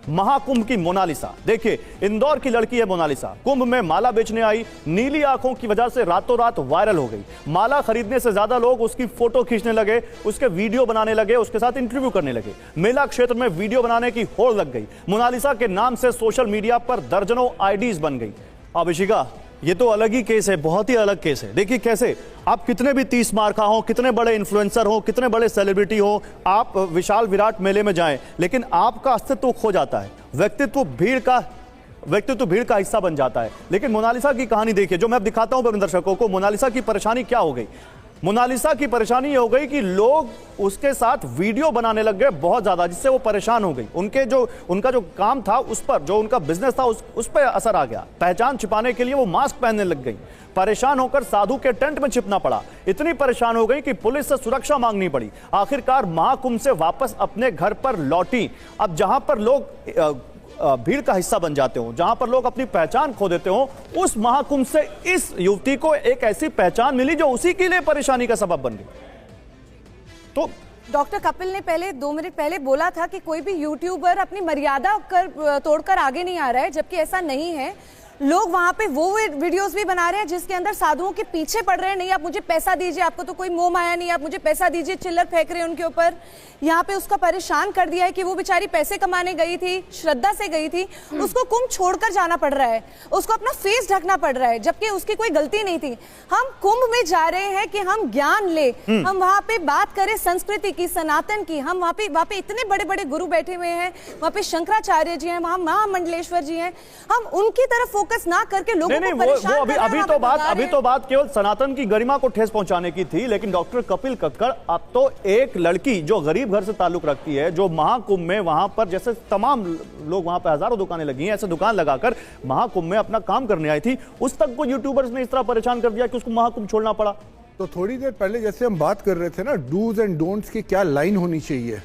महाकुंभ की मोनालिसा। देखिए, इंदौर की लड़की है मोनालिसा, कुंभ में माला बेचने आई, नीली आंखों की वजह से रातों रात वायरल हो गई। माला खरीदने से ज्यादा लोग उसकी फोटो खींचने लगे, उसके वीडियो बनाने लगे, उसके साथ इंटरव्यू करने लगे। मेला क्षेत्र में वीडियो बनाने की होड़ लग गई। मोनालिसा के नाम से सोशल मीडिया पर दर्जनों आईडीज बन गई। अभिषिका, ये तो अलग ही केस है, बहुत ही अलग केस है। देखिए कैसे आप कितने भी 30 मार्का हो, कितने बड़े इन्फ्लुएंसर हो, कितने बड़े सेलिब्रिटी हो, आप विशाल विराट मेले में जाएं, लेकिन आपका अस्तित्व खो जाता है, व्यक्तित्व भीड़ का हिस्सा बन जाता है। लेकिन मोनालिसा की कहानी देखिए, जो मैं अब दिखाता हूं अपने दर्शकों को। मोनालिसा की परेशानी क्या हो गई? मोनालिसा की परेशानी ये हो गई कि लोग उसके साथ वीडियो बनाने लग गए बहुत ज्यादा, जिससे वो परेशान हो गई। उनका जो काम था, उस पर जो उनका बिजनेस था, उस पर असर आ गया। पहचान छिपाने के लिए वो मास्क पहनने लग गई। परेशान होकर साधु के टेंट में छिपना पड़ा। इतनी परेशान हो गई कि पुलिस से सुरक्षा मांगनी पड़ी। आखिरकार महाकुंभ से वापस अपने घर पर लौटी। अब जहां पर लोग भीड़ का हिस्सा बन जाते हो, जहां पर लोग अपनी पहचान खो देते हो, उस महाकुंभ से इस युवती को एक ऐसी पहचान मिली जो उसी के लिए परेशानी का सबब बन गई। तो डॉक्टर कपिल ने पहले 2 मिनट पहले बोला था कि कोई भी यूट्यूबर अपनी मर्यादा तोड़कर आगे नहीं आ रहा है, जबकि ऐसा नहीं है। लोग वहां पे वो वीडियोस भी बना रहे हैं जिसके अंदर साधुओं के पीछे पड़ रहे हैं, नहीं आप मुझे पैसा दीजिए, आपको तो कोई मोह माया नहीं, आप मुझे पैसा दीजिए, चिल्लर फेंक रहे हैं उनके ऊपर। यहाँ पे उसका परेशान कर दिया है कि वो बेचारी पैसे कमाने गई थी, श्रद्धा से गई थी, उसको कुंभ छोड़कर जाना पड़ रहा है, उसको अपना फेस ढकना पड़ रहा है, जबकि उसकी कोई गलती नहीं थी। हम कुंभ में जा रहे हैं कि हम ज्ञान ले, हम वहां पे बात करें संस्कृति की, सनातन की। हम वहां पे इतने बड़े बड़े गुरु बैठे हुए हैं, वहां पे शंकराचार्य जी हैं, वहां महामंडलेश्वर जी हैं। हम उनकी तरफ फोकस ना करके लोगों को परेशान कर रहे हैं। अभी तो बात केवल सनातन की गरिमा को ठेस पहुंचाने की थी, लेकिन डॉक्टर कपिल कक्कड़, अब तो एक लड़की जो गरीब घर से ताल्लुक रखती है, जो महाकुंभ में वहां पर जैसे तमाम लोग वहां पर हजारों दुकानें लगी हैं, ऐसे दुकान लगाकर महाकुंभ में अपना काम करने आई थी, उस तक को यूट्यूबर्स ने इस तरह परेशान कर दिया कि उसको महाकुंभ छोड़ना पड़ा। तो थोड़ी देर पहले जैसे हम बात कर रहे थे ना, डूज एंड डोंट्स की क्या लाइन होनी चाहिए,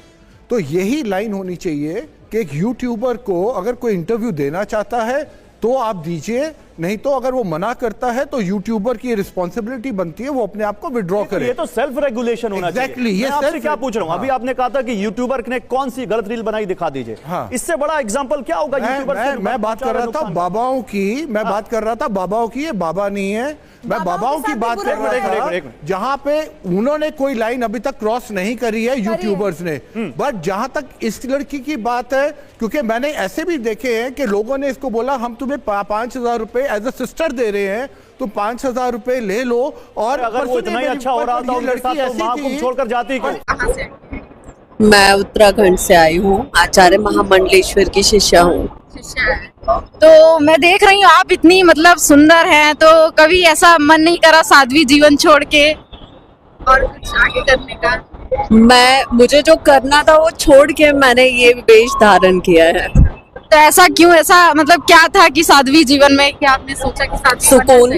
तो यही लाइन होनी चाहिए कि एक यूट्यूबर को अगर कोई इंटरव्यू देना चाहता है तो आप दीजिए, नहीं तो अगर वो मना करता है तो यूट्यूबर की रिस्पॉन्सिबिलिटी बनती है वो अपने आप को विड्रॉ करे। ये तो सेल्फ रेगुलेशन होना चाहिए। ये आपसे क्या पूछ रहा हूं, अभी आपने कहा था कि यूट्यूबर ने कौन सी गलत रील बनाई, दिखा दीजिए। इससे बड़ा एग्जांपल क्या होगा यूट्यूबर? मैं बात कर रहा था बाबाओं की, मैं बात कर रहा था बाबाओं की। ये बाबा नहीं है, मैं बाबाओं की बात कर रहा था, जहां पे उन्होंने कोई लाइन अभी तक क्रॉस नहीं करी है यूट्यूबर्स ने। बट जहां तक इस लड़की की बात है, क्योंकि मैंने ऐसे भी देखे हैं कि लोगों ने इसको बोला हम तुम्हें 5,000 रुपए एज अ सिस्टर दे रहे हैं, तो 5,000 रुपए ले लो। और अगर वो इतना ही अच्छा हो रहा था उनके साथ, तो महाकुंभ छोड़कर जाती क्यों? मैं उत्तराखंड से आई हूँ, आचार्य महामंडलेश्वर की शिष्या हूँ। तो मैं देख रही हूँ आप इतनी मतलब सुंदर हैं, तो कभी ऐसा मन नहीं करा साध्वी जीवन छोड़ के और कुछ आगे करने का? मुझे जो करना था वो छोड़ के मैंने ये वेश धारण किया है। तो ऐसा क्यों? ऐसा मतलब क्या था कि साध्वी जीवन में क्या आपने सोचा कि साध्वी सुकून।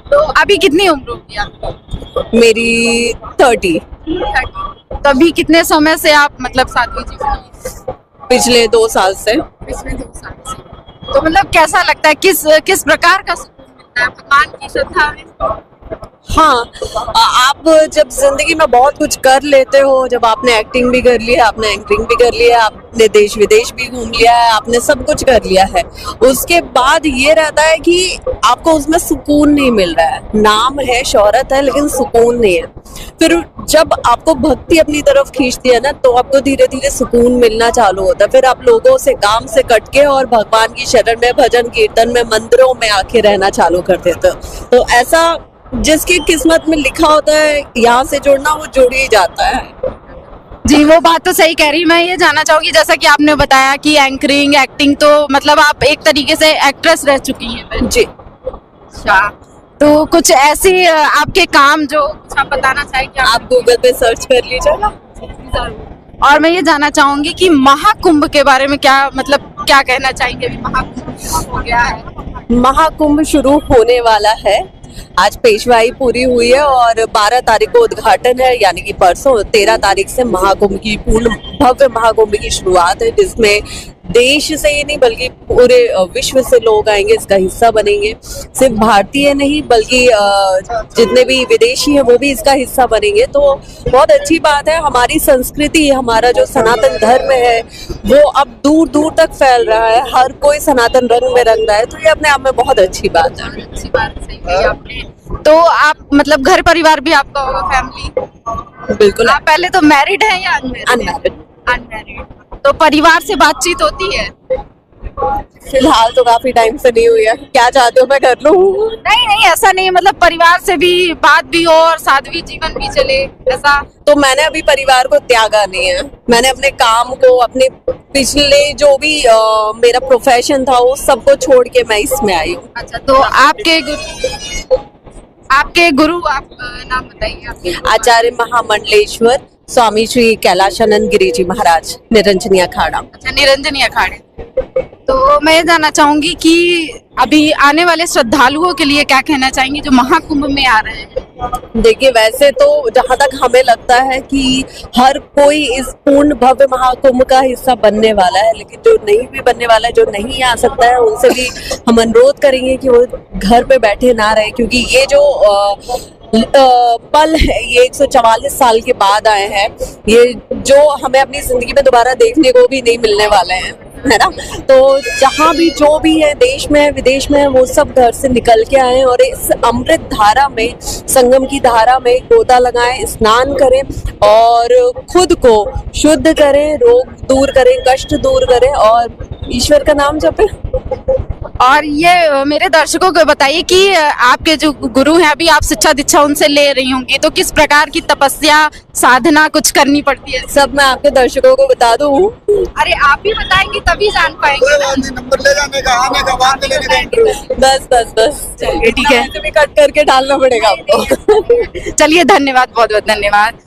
तो अभी कितनी उम्र होगी आपकी? मेरी 30। तो अभी कितने समय से आप मतलब साध्वी जीवन? पिछले 2 साल से। पिछले 2 साल से। तो मतलब कैसा लगता है, किस प्रकार का सुकून मिलता है? भगवान की श्रद्धा में? हाँ, आप जब जिंदगी में बहुत कुछ कर लेते हो, जब आपने एक्टिंग भी कर लिया, आपने एंकरिंग भी कर लिया, आपने देश विदेश भी घूम लिया है, आपने सब कुछ कर लिया है, उसके बाद ये रहता है कि आपको उसमें सुकून नहीं मिल रहा है। नाम है, शोहरत है, लेकिन सुकून नहीं है। फिर जब आपको भक्ति अपनी तरफ खींचती है ना, तो आपको धीरे धीरे सुकून मिलना चालू होता है। फिर आप लोगों से, काम से कट के और भगवान की शरण में, भजन कीर्तन में, मंदिरों में आके रहना चालू कर देते हो। तो ऐसा जिसकी किस्मत में लिखा होता है यहाँ से जुड़ना, वो जुड़ ही जाता है। जी, वो बात तो सही कह रही। मैं ये जानना चाहूंगी, जैसा कि आपने बताया कि एंकरिंग, एक्टिंग, तो मतलब आप एक तरीके से एक्ट्रेस रह चुकी हैं। जी। अच्छा, तो कुछ ऐसी आपके काम जो कुछ आप बताना चाहेंगे? आप गूगल पे सर्च कर लीजिए ना। और मैं ये जानना चाहूंगी कि महाकुंभ के बारे में क्या मतलब क्या कहना चाहेंगे? अभी महाकुंभ हो गया है, महाकुंभ शुरू होने वाला है। आज पेशवाई पूरी हुई है और 12 तारीख को उद्घाटन है, यानी कि परसों 13 तारीख से महाकुंभ की पूर्ण भव्य महाकुंभ की शुरुआत है, जिसमें देश से ही नहीं बल्कि पूरे विश्व से लोग आएंगे, इसका हिस्सा बनेंगे। सिर्फ भारतीय नहीं बल्कि जितने भी विदेशी हैं वो भी इसका हिस्सा बनेंगे, तो बहुत अच्छी बात है। हमारी संस्कृति, हमारा जो सनातन धर्म है वो अब दूर दूर तक फैल रहा है, हर कोई सनातन रंग में रंग रहा है, तो ये अपने आप में बहुत अच्छी बात है। अच्छी बात सही कही आपने। तो आप मतलब घर परिवार भी आपका होगा, फैमिली? बिल्कुल। आप पहले तो मैरिड हैं या अनमैरिड? अनमैरिड। तो परिवार से बातचीत होती है? फिलहाल तो काफी टाइम से नहीं हुई है। क्या चाहते हो मैं कर लूं? नहीं नहीं, ऐसा नहीं, मतलब परिवार से भी बात भी हो और साध्वी जीवन भी चले, ऐसा? तो मैंने अभी परिवार को त्यागा नहीं है। मैंने अपने काम को, अपने पिछले जो भी मेरा प्रोफेशन था उस सबको छोड़ के मैं इसमें आई हूँ। अच्छा, तो आपके गुरु, आप नाम बताइए आपके? आचार्य महामंडलेश्वर स्वामी श्री कैलाशानंद गिरी जी महाराज, निरंजनी अखाड़ा। अच्छा, निरंजनी अखाड़े। तो मैं ये जानना चाहूंगी कि अभी आने वाले श्रद्धालुओं के लिए क्या कहना चाहेंगे जो महाकुंभ में आ रहे हैं? देखिए, वैसे तो जहाँ तक हमें लगता है कि हर कोई इस पूर्ण भव्य महाकुंभ का हिस्सा बनने वाला है, लेकिन जो नहीं भी बनने वाला है, जो नहीं आ सकता है, उनसे भी हम अनुरोध करेंगे कि वो घर पे बैठे ना रहे, क्योंकि ये जो पल है ये 144 साल के बाद आए हैं, ये जो हमें अपनी जिंदगी में दोबारा देखने को भी नहीं मिलने वाले हैं, है ना। तो जहाँ भी जो भी है, देश में है, विदेश में है, वो सब घर से निकल के आए और इस अमृत धारा में, संगम की धारा में गोता लगाएं, स्नान करें और खुद को शुद्ध करें, रोग दूर करें, कष्ट दूर करें और ईश्वर का नाम जपें। और ये मेरे दर्शकों को बताइए कि आपके जो गुरु हैं, अभी आप शिक्षा दीक्षा उनसे ले रही होंगी, तो किस प्रकार की तपस्या साधना कुछ करनी पड़ती है? सब मैं आपके दर्शकों को बता दूं। अरे आप भी बताएंगे तभी जान पाएंगे ना। नंबर ले जाने का, आने का, बाद में लेने का इंटरव्यू। बस चलिए ठीक है, ऐसे भी कट करके डालना पड़ेगा आपको। चलिए धन्यवाद, बहुत बहुत धन्यवाद।